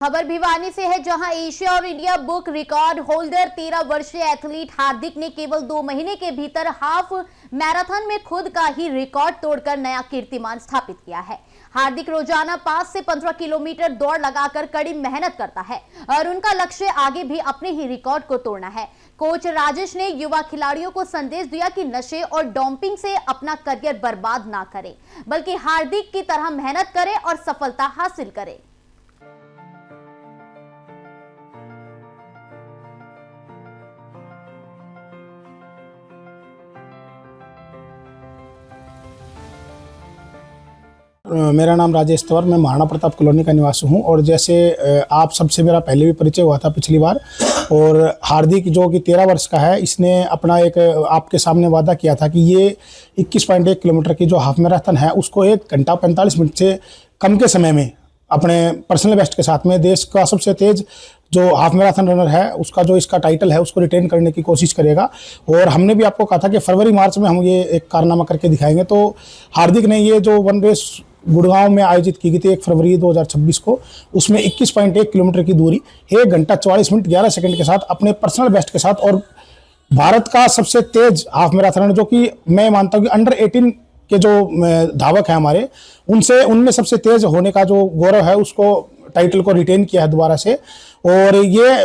खबर भिवानी से है, जहां एशिया और इंडिया बुक रिकॉर्ड होल्डर 13 वर्षीय एथलीट हार्दिक ने केवल 2 महीने के भीतर हाफ मैराथन में खुद का ही रिकॉर्ड तोड़कर नया कीर्तिमान स्थापित किया है। हार्दिक रोजाना 5 से 15 किलोमीटर दौड़ लगाकर कड़ी मेहनत करता है और उनका लक्ष्य आगे भी अपने ही रिकॉर्ड को तोड़ना है। कोच राजेश ने युवा खिलाड़ियों को संदेश दिया कि नशे और डोपिंग से अपना करियर बर्बाद ना करें, बल्कि हार्दिक की तरह मेहनत करें और सफलता हासिल करें। मेरा नाम राजेश तंवर, मैं महाराणा प्रताप कॉलोनी का निवासी हूं। और जैसे आप सबसे मेरा पहले भी परिचय हुआ था पिछली बार, और हार्दिक जो कि 13 वर्ष का है, इसने अपना एक आपके सामने वादा किया था कि ये 21.1 किलोमीटर की जो हाफ मैराथन है उसको 1 घंटा 45 मिनट से कम के समय में अपने पर्सनल बेस्ट के साथ में देश का सबसे तेज जो हाफ मैराथन रनर है उसका जो इसका टाइटल है उसको रिटेन करने की कोशिश करेगा। और हमने भी आपको कहा था कि फरवरी मार्च में हम ये एक कारनामा करके दिखाएंगे। तो हार्दिक ने ये जो वन रेस गुड़गांव में आयोजित की गई थी 1 फरवरी 2026 को, उसमें 21.1 किलोमीटर की दूरी 1 घंटा 44 मिनट 11 सेकंड के साथ अपने पर्सनल बेस्ट के साथ, और भारत का सबसे तेज हाफ मैराथन जो कि मैं मानता हूँ कि अंडर 18 के जो धावक हैं हमारे, उनमें सबसे तेज होने का जो गौरव है उसको टाइटल को रिटेन किया है दोबारा से। और ये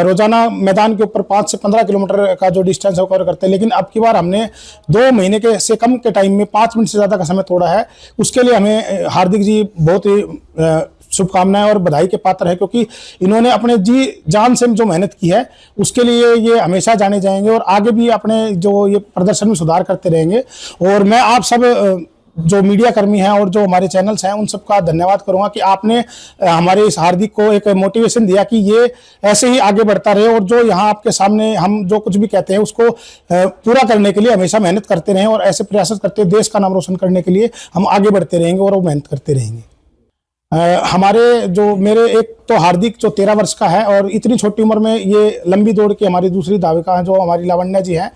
रोजाना मैदान के ऊपर 5 से 15 किलोमीटर का जो डिस्टेंस है कवर करते हैं, लेकिन अब की बार हमने 2 महीने के से कम के टाइम में 5 मिनट से ज़्यादा का समय तोड़ा है। उसके लिए हमें हार्दिक जी बहुत ही शुभकामनाएं और बधाई के पात्र है, क्योंकि इन्होंने अपने जी जान से जो मेहनत की है उसके लिए ये हमेशा जाने जाएंगे और आगे भी अपने जो ये प्रदर्शन में सुधार करते रहेंगे। और मैं आप सब जो मीडिया कर्मी हैं और जो हमारे चैनल्स हैं उन सबका धन्यवाद करूंगा कि आपने हमारे इस हार्दिक को एक मोटिवेशन दिया कि ये ऐसे ही आगे बढ़ता रहे, और जो यहाँ आपके सामने हम जो कुछ भी कहते हैं उसको पूरा करने के लिए हमेशा मेहनत करते रहें, और ऐसे प्रयास करते हुए देश का नाम रोशन करने के लिए हम आगे बढ़ते रहेंगे और वो मेहनत करते रहेंगे। हमारे जो मेरे एक तो हार्दिक जो 13 वर्ष का है और इतनी छोटी उम्र में ये लंबी दौड़ की हमारी दूसरी धाविका है जो हमारी लावण्या जी हैं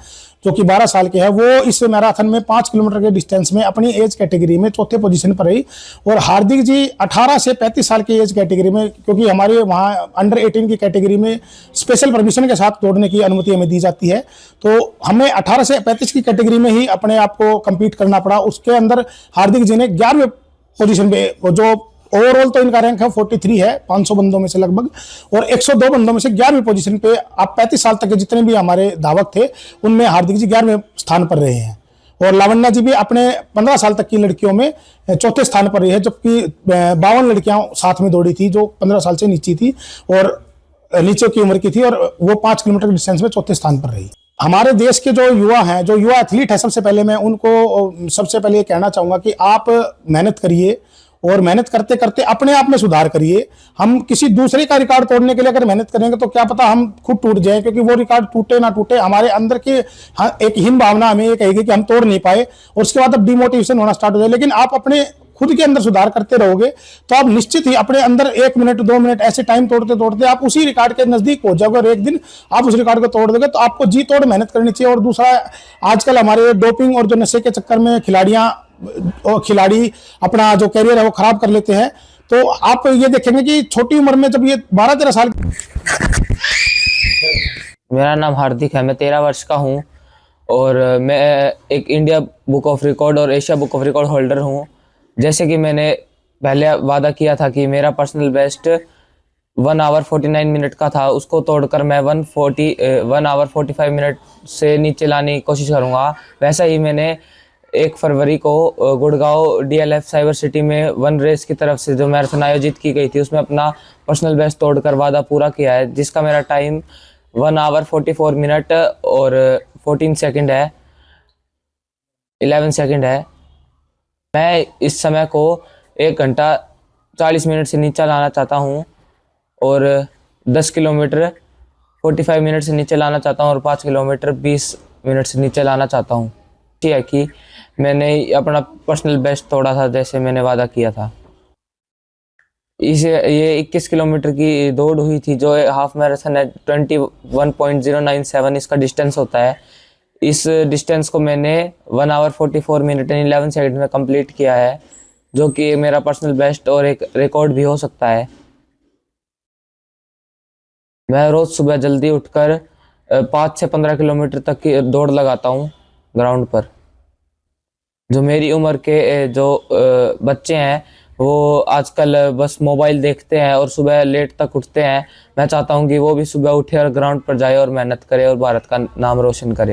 जो कि 12 साल के है, वो इस मैराथन में 5 किलोमीटर के डिस्टेंस में अपनी एज कैटेगरी में चौथे पोजीशन पर रही। और हार्दिक जी 18 से 35 साल की एज कैटेगरी में, क्योंकि हमारे वहाँ अंडर 18 की कैटेगरी में स्पेशल परमिशन के साथ दौड़ने की अनुमति हमें दी जाती है, तो हमें 18 से 35 की कैटेगरी में ही अपने आप को कम्पीट करना पड़ा। उसके अंदर हार्दिक जी ने 11वें पोजीशन पे, जो ओवरऑल तो इनका रैंक है 43 है 500 बंदों में से लगभग, और 102 बंदों में से 11वीं पोजीशन पे आप 35 साल तक के जितने भी हमारे धावक थे उनमें हार्दिक जी 11वें स्थान पर रहे हैं। और लावण्या जी भी अपने 15 साल तक की लड़कियों में चौथे स्थान पर रही है, जबकि 52 लड़कियां साथ में दौड़ी थी जो 15 साल से नीचे थी और नीचे की उम्र की थी, और वो 5 किलोमीटर के डिस्टेंस में चौथे स्थान पर रही। हमारे देश के जो युवा हैं, जो युवा एथलीट है, सबसे पहले मैं उनको सबसे पहले ये कहना चाहूँगा कि आप मेहनत करिए और मेहनत करते करते अपने आप में सुधार करिए। हम किसी दूसरे का रिकॉर्ड तोड़ने के लिए अगर मेहनत करेंगे तो क्या पता हम खुद टूट जाएं, क्योंकि वो रिकॉर्ड टूटे ना टूटे हमारे अंदर की एक हीन भावना हमें ये कहेगी कि हम तोड़ नहीं पाए, और उसके बाद अब डिमोटिवेशन होना स्टार्ट हो जाए। लेकिन आप अपने खुद के अंदर सुधार करते रहोगे तो आप निश्चित ही अपने अंदर 1 मिनट 2 मिनट ऐसे टाइम तोड़ते तोड़ते आप उसी रिकॉर्ड के नजदीक पहुंच जाओगे, और एक दिन आप उस रिकॉर्ड को तोड़ दोगे। तो आपको जी तोड़ मेहनत करनी चाहिए। और दूसरा, आजकल हमारे डोपिंग और जो नशे के चक्कर में खिलाड़ी अपना जो कैरियर है वो खराब कर लेते हैं। तो आप ये देखेंगे कि छोटी उम्र में जब ये 12-13 साल। मेरा नाम हार्दिक है, मैं 13 वर्ष का हूँ और मैं एक इंडिया बुक ऑफ रिकॉर्ड और Asia book of record holder हूँ। जैसे कि मैंने पहले वादा किया था कि मेरा पर्सनल बेस्ट 1 आवर 49 मिनट का था, उसको तोड़कर मैं 1 आवर 45 मिनट से नीचे लाने की कोशिश करूँगा। वैसा ही मैंने 1 फरवरी को गुड़गांव DLF साइबर सिटी में वन रेस की तरफ से जो मैराथन आयोजित की गई थी उसमें अपना पर्सनल बेस्ट तोड़कर वादा पूरा किया है, जिसका मेरा टाइम 1 आवर 44 मिनट और 14 सेकंड है 11 सेकंड है। मैं इस समय को 1 घंटा 40 मिनट से नीचे लाना चाहता हूं और 10 किलोमीटर 45 मिनट से नीचे लाना चाहता हूं और 5 किलोमीटर 20 मिनट से नीचे लाना चाहता हूं। ठीक है कि मैंने अपना पर्सनल बेस्ट तोड़ा था जैसे मैंने वादा किया था। ये 21 किलोमीटर की दौड़ हुई थी जो हाफ मैराथन है, 21.097 इसका डिस्टेंस होता है। इस डिस्टेंस को मैंने 1 आवर 44 मिनट एंड 11 सेकंड में कंप्लीट किया है, जो कि मेरा पर्सनल बेस्ट और एक रिकॉर्ड भी हो सकता है। मैं रोज़ सुबह जल्दी उठकर 5 से 15 किलोमीटर तक की दौड़ लगाता हूँ ग्राउंड पर। जो मेरी उम्र के जो बच्चे हैं वो आजकल बस मोबाइल देखते हैं और सुबह लेट तक उठते हैं। मैं चाहता हूँ कि वो भी सुबह उठे और ग्राउंड पर जाए और मेहनत करे और भारत का नाम रोशन करे।